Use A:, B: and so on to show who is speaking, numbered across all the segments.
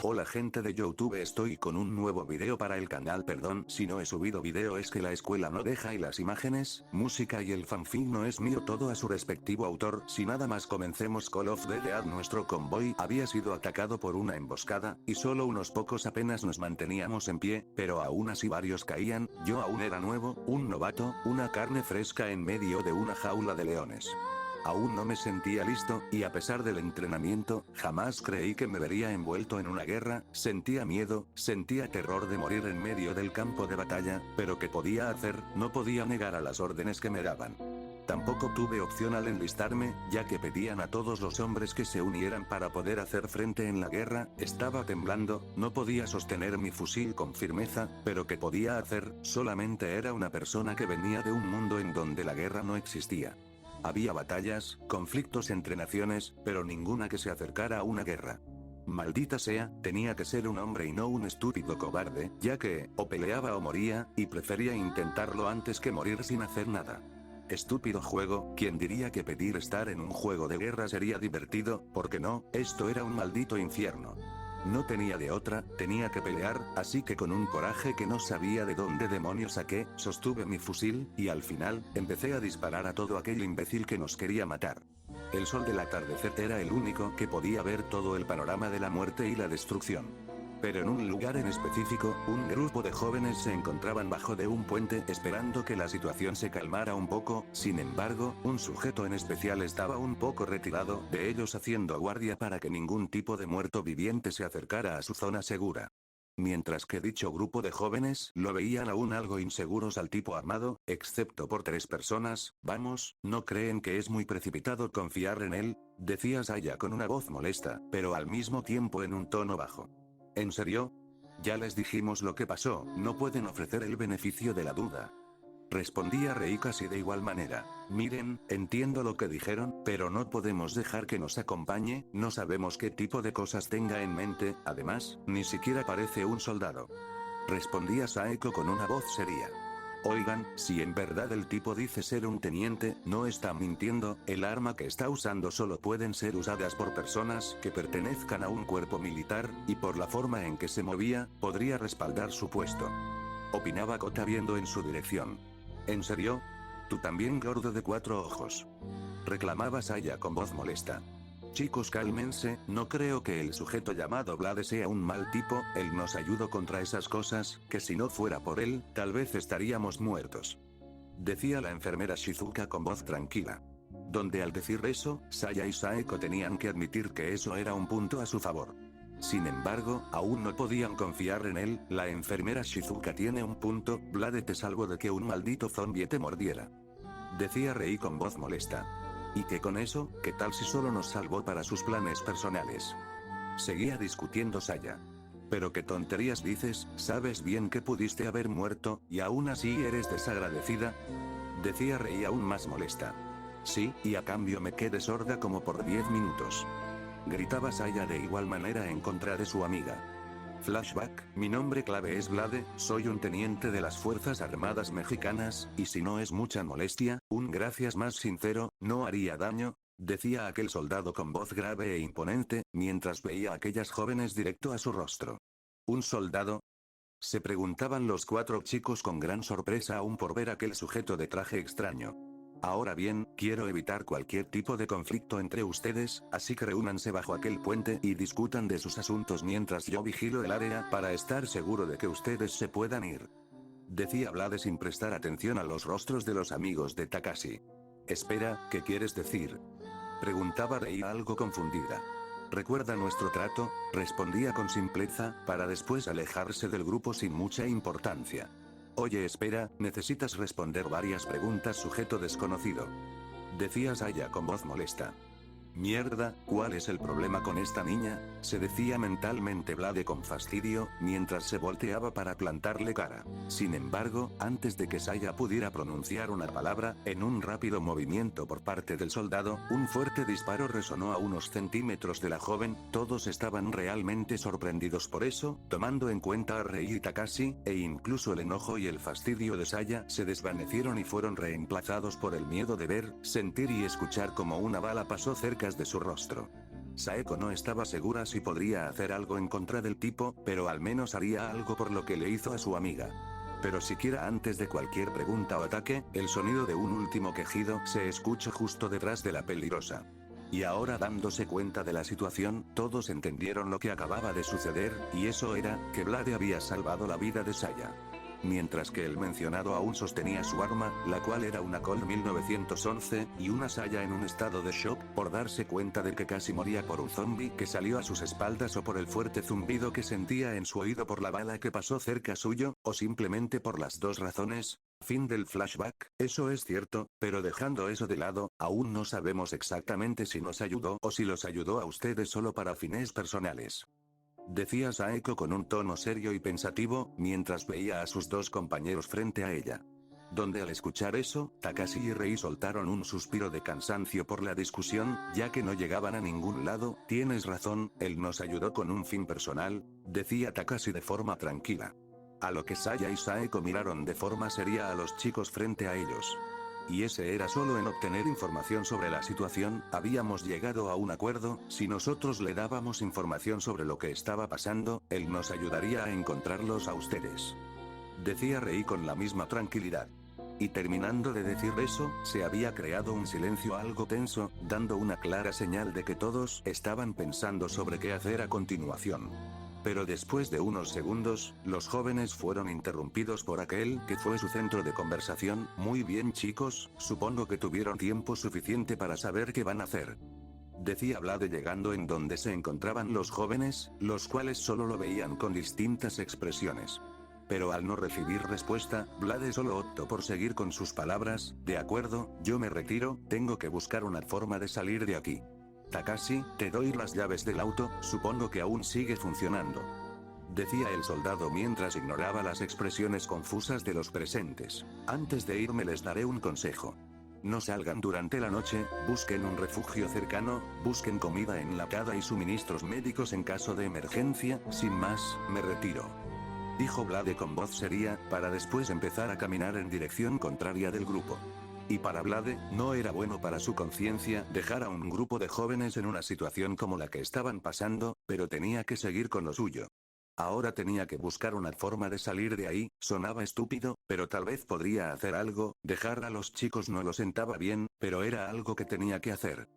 A: Hola gente de YouTube, estoy con un nuevo video para el canal. Perdón si no he subido video, es que la escuela no deja y las imágenes, música y el fanfic no es mío, todo a su respectivo autor. Si nada más comencemos. Call of Duty. Nuestro convoy había sido atacado por una emboscada, y solo unos pocos apenas nos manteníamos en pie, pero aún así varios caían. Yo aún era nuevo, un novato, una carne fresca en medio de una jaula de leones. Aún no me sentía listo, y a pesar del entrenamiento, jamás creí que me vería envuelto en una guerra. Sentía miedo, sentía terror de morir en medio del campo de batalla, pero ¿qué podía hacer? No podía negar a las órdenes que me daban. Tampoco tuve opción al enlistarme, ya que pedían a todos los hombres que se unieran para poder hacer frente en la guerra. Estaba temblando, no podía sostener mi fusil con firmeza, pero ¿qué podía hacer? Solamente era una persona que venía de un mundo en donde la guerra no existía. Había batallas, conflictos entre naciones, pero ninguna que se acercara a una guerra. Maldita sea, tenía que ser un hombre y no un estúpido cobarde, ya que, o peleaba o moría, y prefería intentarlo antes que morir sin hacer nada. Estúpido juego, ¿quién diría que pedir estar en un juego de guerra sería divertido? Porque no, esto era un maldito infierno. No tenía de otra, tenía que pelear, así que con un coraje que no sabía de dónde demonios saqué, sostuve mi fusil, y al final, empecé a disparar a todo aquel imbécil que nos quería matar. El sol del atardecer era el único que podía ver todo el panorama de la muerte y la destrucción. Pero en un lugar en específico, un grupo de jóvenes se encontraban bajo de un puente esperando que la situación se calmara un poco. Sin embargo, un sujeto en especial estaba un poco retirado de ellos haciendo guardia para que ningún tipo de muerto viviente se acercara a su zona segura. Mientras que dicho grupo de jóvenes lo veían aún algo inseguros al tipo armado, excepto por 3 personas. Vamos, ¿no creen que es muy precipitado confiar en él?, decía Saya con una voz molesta, pero al mismo tiempo en un tono bajo. ¿En serio? Ya les dijimos lo que pasó, no pueden ofrecer el beneficio de la duda. Respondía Rei casi de igual manera. Miren, entiendo lo que dijeron, pero no podemos dejar que nos acompañe, no sabemos qué tipo de cosas tenga en mente, además, ni siquiera parece un soldado. Respondía Saeko con una voz seria. Oigan, si en verdad el tipo dice ser un teniente, no está mintiendo, el arma que está usando solo pueden ser usadas por personas que pertenezcan a un cuerpo militar, y por la forma en que se movía, podría respaldar su puesto. Opinaba Kota viendo en su dirección. ¿En serio? ¿Tú también, gordo de 4 ojos? Reclamaba Saya con voz molesta. Chicos, cálmense, no creo que el sujeto llamado Blade sea un mal tipo, él nos ayudó contra esas cosas, que si no fuera por él, tal vez estaríamos muertos. Decía la enfermera Shizuka con voz tranquila. Donde al decir eso, Saya y Saeko tenían que admitir que eso era un punto a su favor. Sin embargo, aún no podían confiar en él. La enfermera Shizuka tiene un punto, Blade te salvo de que un maldito zombie te mordiera. Decía Rei con voz molesta. ¿Y qué con eso? ¿Qué tal si solo nos salvó para sus planes personales? Seguía discutiendo Saya. Pero qué tonterías dices, sabes bien que pudiste haber muerto, y aún así eres desagradecida. Decía Rei aún más molesta. Sí, y a cambio me quedé sorda como por 10 minutos. Gritaba Saya de igual manera en contra de su amiga. Flashback, mi nombre clave es Blade, soy un teniente de las Fuerzas Armadas Mexicanas, y si no es mucha molestia, un gracias más sincero, no haría daño, decía aquel soldado con voz grave e imponente, mientras veía a aquellas jóvenes directo a su rostro. ¿Un soldado? Se preguntaban los 4 chicos con gran sorpresa aún por ver aquel sujeto de traje extraño. Ahora bien, quiero evitar cualquier tipo de conflicto entre ustedes, así que reúnanse bajo aquel puente y discutan de sus asuntos mientras yo vigilo el área para estar seguro de que ustedes se puedan ir. Decía Blade sin prestar atención a los rostros de los amigos de Takashi. Espera, ¿qué quieres decir? Preguntaba Rei algo confundida. ¿Recuerda nuestro trato? Respondía con simpleza, para después alejarse del grupo sin mucha importancia. Oye, espera, necesitas responder varias preguntas, sujeto desconocido. Decía Saya con voz molesta. Mierda, ¿cuál es el problema con esta niña? Se decía mentalmente Vlade con fastidio, mientras se volteaba para plantarle cara. Sin embargo, antes de que Saya pudiera pronunciar una palabra, en un rápido movimiento por parte del soldado, un fuerte disparo resonó a unos centímetros de la joven. Todos estaban realmente sorprendidos por eso, tomando en cuenta a Rei y Takashi, e incluso el enojo y el fastidio de Saya se desvanecieron y fueron reemplazados por el miedo de ver, sentir y escuchar como una bala pasó cerca de su rostro. Saeko no estaba segura si podría hacer algo en contra del tipo, pero al menos haría algo por lo que le hizo a su amiga. Pero siquiera antes de cualquier pregunta o ataque, el sonido de un último quejido se escuchó justo detrás de la peligrosa. Y ahora, dándose cuenta de la situación, todos entendieron lo que acababa de suceder, y eso era, que Vlade había salvado la vida de Saya. Mientras que el mencionado aún sostenía su arma, la cual era una Colt 1911, y una Saya en un estado de shock, por darse cuenta de que casi moría por un zombie que salió a sus espaldas o por el fuerte zumbido que sentía en su oído por la bala que pasó cerca suyo, o simplemente por las dos razones. Fin del flashback. Eso es cierto, pero dejando eso de lado, aún no sabemos exactamente si nos ayudó o si los ayudó a ustedes solo para fines personales. Decía Saeko con un tono serio y pensativo, mientras veía a sus dos compañeros frente a ella. Donde al escuchar eso, Takashi y Rei soltaron un suspiro de cansancio por la discusión, ya que no llegaban a ningún lado. Tienes razón, él nos ayudó con un fin personal, decía Takashi de forma tranquila. A lo que Saya y Saeko miraron de forma seria a los chicos frente a ellos. Y ese era solo en obtener información sobre la situación. Habíamos llegado a un acuerdo, si nosotros le dábamos información sobre lo que estaba pasando, él nos ayudaría a encontrarlos a ustedes. Decía Rei con la misma tranquilidad. Y terminando de decir eso, se había creado un silencio algo tenso, dando una clara señal de que todos estaban pensando sobre qué hacer a continuación. Pero después de unos segundos, los jóvenes fueron interrumpidos por aquel que fue su centro de conversación. Muy bien chicos, supongo que tuvieron tiempo suficiente para saber qué van a hacer. Decía Vlade llegando en donde se encontraban los jóvenes, los cuales solo lo veían con distintas expresiones. Pero al no recibir respuesta, Vlade solo optó por seguir con sus palabras. De acuerdo, yo me retiro, tengo que buscar una forma de salir de aquí. Takashi, te doy las llaves del auto, supongo que aún sigue funcionando. Decía el soldado mientras ignoraba las expresiones confusas de los presentes. Antes de irme les daré un consejo. No salgan durante la noche, busquen un refugio cercano, busquen comida enlatada y suministros médicos en caso de emergencia. Sin más, me retiro. Dijo Vlade con voz seria, para después empezar a caminar en dirección contraria del grupo. Y para Vlade, no era bueno para su conciencia dejar a un grupo de jóvenes en una situación como la que estaban pasando, pero tenía que seguir con lo suyo. Ahora tenía que buscar una forma de salir de ahí. Sonaba estúpido, pero tal vez podría hacer algo. Dejar a los chicos no lo sentaba bien, pero era algo que tenía que hacer.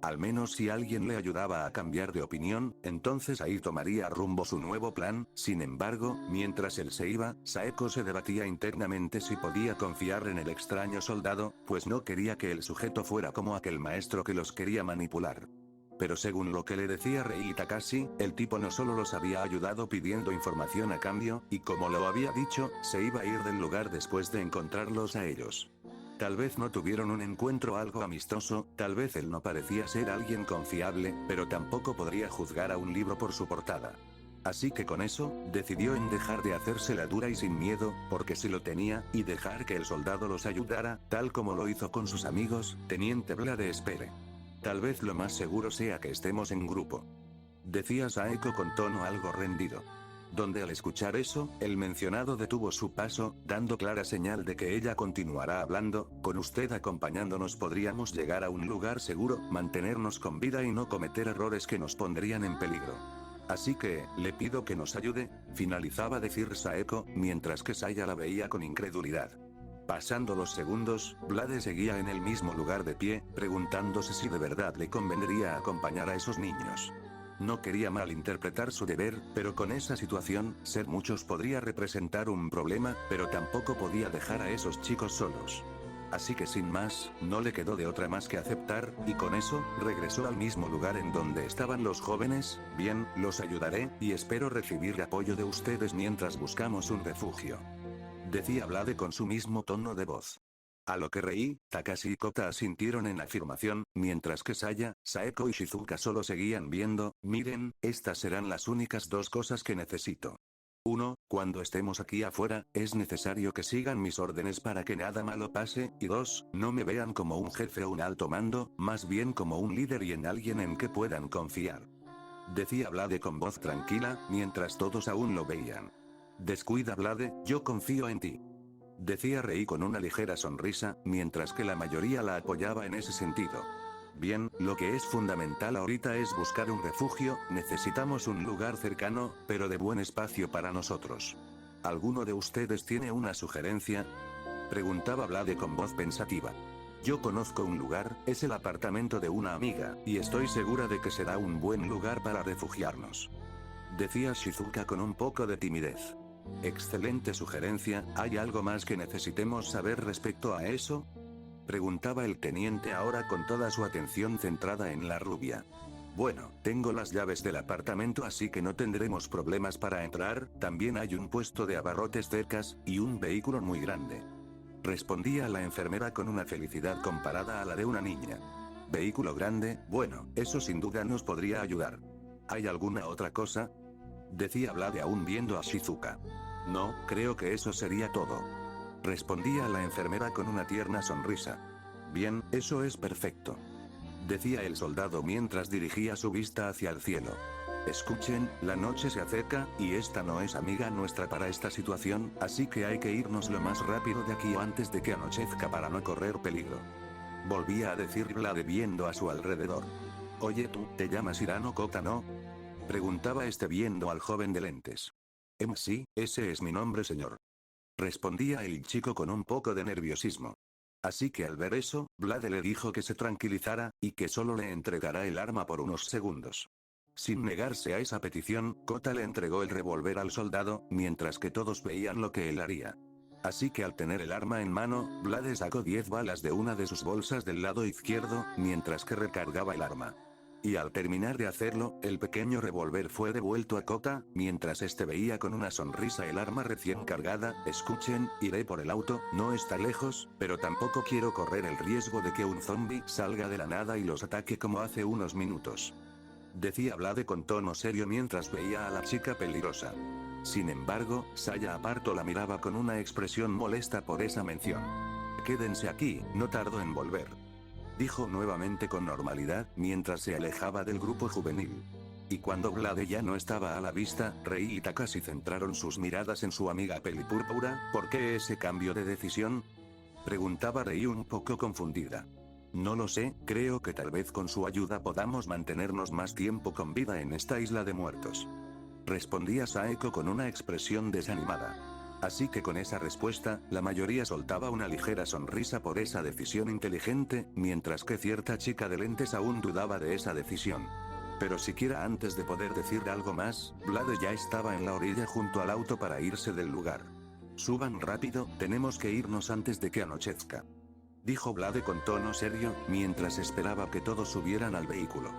A: Al menos si alguien le ayudaba a cambiar de opinión, entonces ahí tomaría rumbo su nuevo plan. Sin embargo, mientras él se iba, Saeko se debatía internamente si podía confiar en el extraño soldado, pues no quería que el sujeto fuera como aquel maestro que los quería manipular. Pero según lo que le decía Rei y Takashi, el tipo no solo los había ayudado pidiendo información a cambio, y como lo había dicho, se iba a ir del lugar después de encontrarlos a ellos. Tal vez no tuvieron un encuentro algo amistoso, tal vez él no parecía ser alguien confiable, pero tampoco podría juzgar a un libro por su portada. Así que con eso, decidió en dejar de hacerse la dura y sin miedo, porque si lo tenía, y dejar que el soldado los ayudara, tal como lo hizo con sus amigos. Teniente Vlade espere. Tal vez lo más seguro sea que estemos en grupo. Decía Saeko con tono algo rendido. Donde al escuchar eso, el mencionado detuvo su paso, dando clara señal de que ella continuará hablando. Con usted acompañándonos podríamos llegar a un lugar seguro, mantenernos con vida y no cometer errores que nos pondrían en peligro. Así que, le pido que nos ayude, finalizaba decir Saeko, mientras que Saya la veía con incredulidad. Pasando los segundos, Vlade seguía en el mismo lugar de pie, preguntándose si de verdad le convendría acompañar a esos niños. No quería malinterpretar su deber, pero con esa situación, ser muchos podría representar un problema, pero tampoco podía dejar a esos chicos solos. Así que sin más, no le quedó de otra más que aceptar, y con eso, regresó al mismo lugar en donde estaban los jóvenes. Bien, los ayudaré, y espero recibir apoyo de ustedes mientras buscamos un refugio. Decía Vlade con su mismo tono de voz. A lo que Rei, Takashi y Kota asintieron en afirmación, mientras que Saya, Saeko y Shizuka solo seguían viendo. Miren, estas serán las únicas dos cosas que necesito. 1. Cuando estemos aquí afuera, es necesario que sigan mis órdenes para que nada malo pase, y 2. No me vean como un jefe o un alto mando, más bien como un líder y en alguien en que puedan confiar. Decía Blade con voz tranquila, mientras todos aún lo veían. Descuida Blade, yo confío en ti. Decía Rei con una ligera sonrisa, mientras que la mayoría la apoyaba en ese sentido. Bien, lo que es fundamental ahorita es buscar un refugio, necesitamos un lugar cercano, pero de buen espacio para nosotros. ¿Alguno de ustedes tiene una sugerencia? Preguntaba Blade con voz pensativa. Yo conozco un lugar, es el apartamento de una amiga, y estoy segura de que será un buen lugar para refugiarnos. Decía Shizuka con un poco de timidez. Excelente sugerencia, ¿hay algo más que necesitemos saber respecto a eso? Preguntaba el teniente ahora con toda su atención centrada en la rubia. Bueno, tengo las llaves del apartamento así que no tendremos problemas para entrar, también hay un puesto de abarrotes cercas, y un vehículo muy grande. Respondía la enfermera con una felicidad comparada a la de una niña. ¿Vehículo grande? Bueno, eso sin duda nos podría ayudar. ¿Hay alguna otra cosa? Decía Blade aún viendo a Shizuka. No, creo que eso sería todo. Respondía la enfermera con una tierna sonrisa. Bien, eso es perfecto. Decía el soldado mientras dirigía su vista hacia el cielo. Escuchen, la noche se acerca, y esta no es amiga nuestra para esta situación, así que hay que irnos lo más rápido de aquí antes de que anochezca para no correr peligro. Volvía a decir Blade viendo a su alrededor. Oye tú, ¿te llamas Hirano Kota no? Preguntaba este viendo al joven de lentes. Sí, ese es mi nombre señor. Respondía el chico con un poco de nerviosismo. Así que al ver eso, Blade le dijo que se tranquilizara, y que solo le entregará el arma por unos segundos. Sin negarse a esa petición, Kota le entregó el revólver al soldado, mientras que todos veían lo que él haría. Así que al tener el arma en mano, Blade sacó 10 balas de una de sus bolsas del lado izquierdo, mientras que recargaba el arma. Y al terminar de hacerlo, el pequeño revólver fue devuelto a Kota, mientras este veía con una sonrisa el arma recién cargada. Escuchen, iré por el auto, no está lejos, pero tampoco quiero correr el riesgo de que un zombie salga de la nada y los ataque como hace unos minutos. Decía Blade con tono serio mientras veía a la chica peligrosa. Sin embargo, Saya apartó la miraba con una expresión molesta por esa mención. Quédense aquí, no tardo en volver. Dijo nuevamente con normalidad, mientras se alejaba del grupo juvenil. Y cuando Blade ya no estaba a la vista, Rei y Takashi centraron sus miradas en su amiga pelipúrpura. ¿Por qué ese cambio de decisión? Preguntaba Rei un poco confundida. No lo sé, creo que tal vez con su ayuda podamos mantenernos más tiempo con vida en esta isla de muertos. Respondía Saeko con una expresión desanimada. Así que con esa respuesta, la mayoría soltaba una ligera sonrisa por esa decisión inteligente, mientras que cierta chica de lentes aún dudaba de esa decisión. Pero siquiera antes de poder decir algo más, Blade ya estaba en la orilla junto al auto para irse del lugar. Suban rápido, tenemos que irnos antes de que anochezca. Dijo Blade con tono serio, mientras esperaba que todos subieran al vehículo.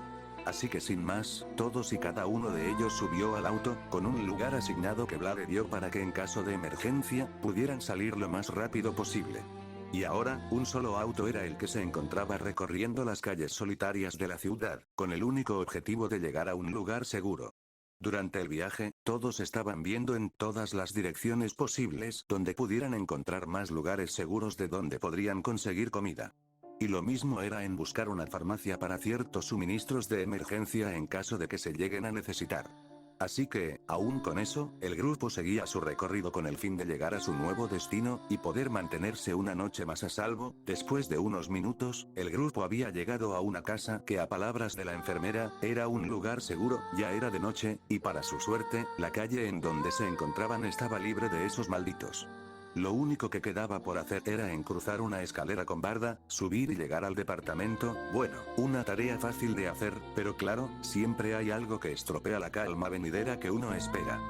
A: Así que sin más, todos y cada uno de ellos subió al auto, con un lugar asignado que Blade dio para que en caso de emergencia, pudieran salir lo más rápido posible. Y ahora, un solo auto era el que se encontraba recorriendo las calles solitarias de la ciudad, con el único objetivo de llegar a un lugar seguro. Durante el viaje, todos estaban viendo en todas las direcciones posibles donde pudieran encontrar más lugares seguros de donde podrían conseguir comida. Y lo mismo era en buscar una farmacia para ciertos suministros de emergencia en caso de que se lleguen a necesitar. Así que, aún con eso, el grupo seguía su recorrido con el fin de llegar a su nuevo destino, y poder mantenerse una noche más a salvo. Después de unos minutos, el grupo había llegado a una casa que a palabras de la enfermera, era un lugar seguro. Ya era de noche, y para su suerte, la calle en donde se encontraban estaba libre de esos malditos. Lo único que quedaba por hacer era cruzar una escalera con barda, subir y llegar al departamento. Bueno, una tarea fácil de hacer, pero claro, siempre hay algo que estropea la calma venidera que uno espera.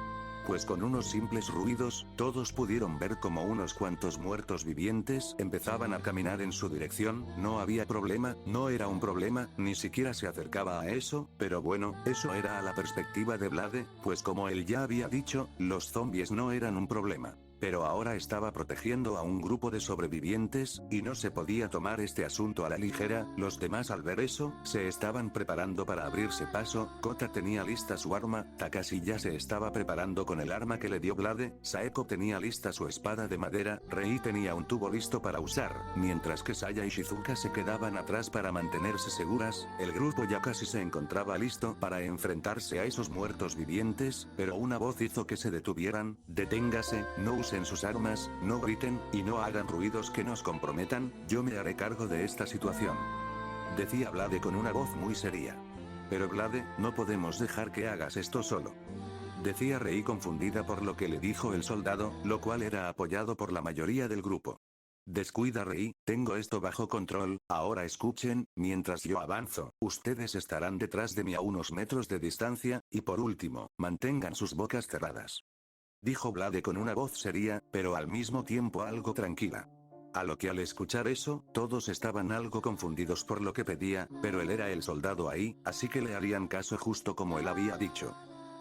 A: Pues con unos simples ruidos, todos pudieron ver como unos cuantos muertos vivientes empezaban a caminar en su dirección. No había problema, no era un problema, ni siquiera se acercaba a eso, pero bueno, eso era a la perspectiva de Blade, pues como él ya había dicho, los zombies no eran un problema. Pero ahora estaba protegiendo a un grupo de sobrevivientes, y no se podía tomar este asunto a la ligera. Los demás al ver eso, se estaban preparando para abrirse paso. Kota tenía lista su arma, Takashi ya se estaba preparando con el arma que le dio Blade, Saeko tenía lista su espada de madera, Rei tenía un tubo listo para usar, mientras que Saya y Shizuka se quedaban atrás para mantenerse seguras. El grupo ya casi se encontraba listo para enfrentarse a esos muertos vivientes, pero una voz hizo que se detuvieran. Deténgase, no usen sus armas, no griten, y no hagan ruidos que nos comprometan, yo me haré cargo de esta situación. Decía Blade con una voz muy seria. Pero Blade, no podemos dejar que hagas esto solo. Decía Rei confundida por lo que le dijo el soldado, lo cual era apoyado por la mayoría del grupo. Descuida Rei, tengo esto bajo control, ahora escuchen, mientras yo avanzo, ustedes estarán detrás de mí a unos metros de distancia, y por último, mantengan sus bocas cerradas. Dijo Blade con una voz seria, pero al mismo tiempo algo tranquila. A lo que al escuchar eso, todos estaban algo confundidos por lo que pedía, pero él era el soldado ahí, así que le harían caso justo como él había dicho.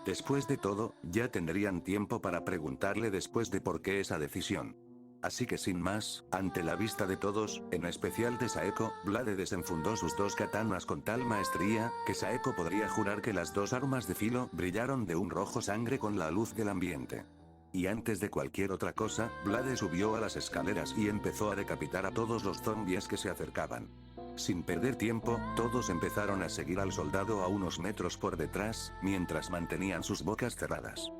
A: Después de todo, ya tendrían tiempo para preguntarle después de por qué esa decisión. Así que sin más, ante la vista de todos, en especial de Saeko, Blade desenfundó sus dos katanas con tal maestría, que Saeko podría jurar que las dos armas de filo brillaron de un rojo sangre con la luz del ambiente. Y antes de cualquier otra cosa, Blade subió a las escaleras y empezó a decapitar a todos los zombies que se acercaban. Sin perder tiempo, todos empezaron a seguir al soldado a unos metros por detrás, mientras mantenían sus bocas cerradas.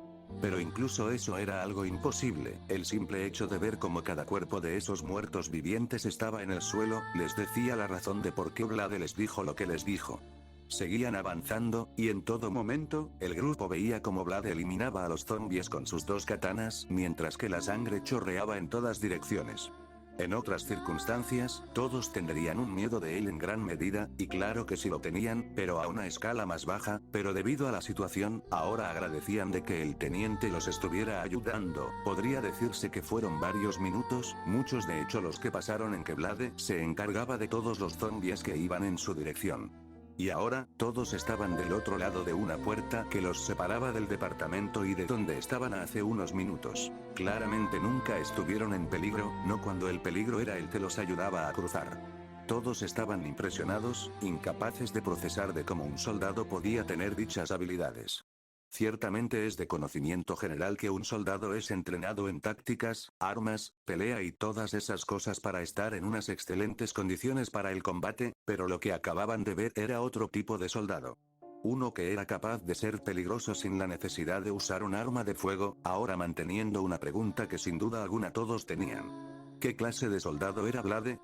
A: Pero incluso eso era algo imposible, el simple hecho de ver cómo cada cuerpo de esos muertos vivientes estaba en el suelo, les decía la razón de por qué Blade les dijo lo que les dijo. Seguían avanzando, y en todo momento, el grupo veía cómo Blade eliminaba a los zombies con sus dos katanas, mientras que la sangre chorreaba en todas direcciones. En otras circunstancias, todos tendrían un miedo de él en gran medida, y claro que sí lo tenían, pero a una escala más baja, pero debido a la situación, ahora agradecían de que el teniente los estuviera ayudando. Podría decirse que fueron varios minutos, muchos de hecho los que pasaron en que Blade se encargaba de todos los zombies que iban en su dirección. Y ahora, todos estaban del otro lado de una puerta que los separaba del departamento y de donde estaban hace unos minutos. Claramente nunca estuvieron en peligro, no cuando el peligro era el que los ayudaba a cruzar. Todos estaban impresionados, incapaces de procesar de cómo un soldado podía tener dichas habilidades. Ciertamente es de conocimiento general que un soldado es entrenado en tácticas, armas, pelea y todas esas cosas para estar en unas excelentes condiciones para el combate, pero lo que acababan de ver era otro tipo de soldado. Uno que era capaz de ser peligroso sin la necesidad de usar un arma de fuego, ahora manteniendo una pregunta que sin duda alguna todos tenían. ¿Qué clase de soldado era Blade?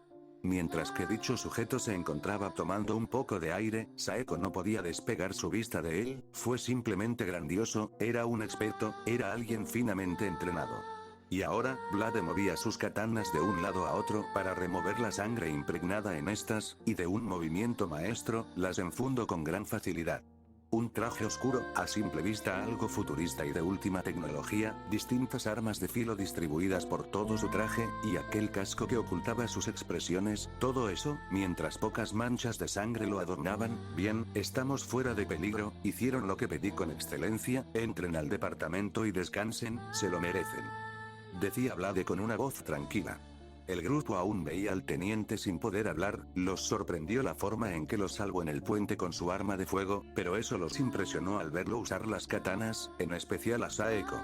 A: Mientras que dicho sujeto se encontraba tomando un poco de aire, Saeko no podía despegar su vista de él, fue simplemente grandioso, era un experto, era alguien finamente entrenado. Y ahora, Blade movía sus katanas de un lado a otro para remover la sangre impregnada en estas, y de un movimiento maestro, las enfundó con gran facilidad. Un traje oscuro, a simple vista algo futurista y de última tecnología, distintas armas de filo distribuidas por todo su traje, y aquel casco que ocultaba sus expresiones, todo eso, mientras pocas manchas de sangre lo adornaban. Bien, estamos fuera de peligro, hicieron lo que pedí con excelencia, entren al departamento y descansen, se lo merecen. Decía Blade con una voz tranquila. El grupo aún veía al teniente sin poder hablar, los sorprendió la forma en que los salvó en el puente con su arma de fuego, pero eso los impresionó al verlo usar las katanas, en especial a Saeko.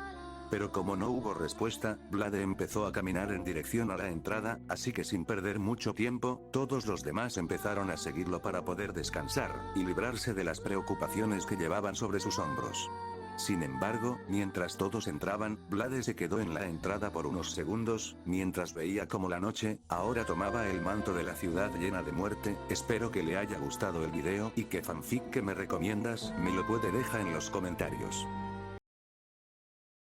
A: Pero como no hubo respuesta, Blade empezó a caminar en dirección a la entrada, así que sin perder mucho tiempo, todos los demás empezaron a seguirlo para poder descansar, y librarse de las preocupaciones que llevaban sobre sus hombros. Sin embargo, mientras todos entraban, Blade se quedó en la entrada por unos segundos, mientras veía cómo la noche, ahora tomaba el manto de la ciudad llena de muerte. Espero que le haya gustado el video y que fanfic que me recomiendas, me lo puede dejar en los comentarios.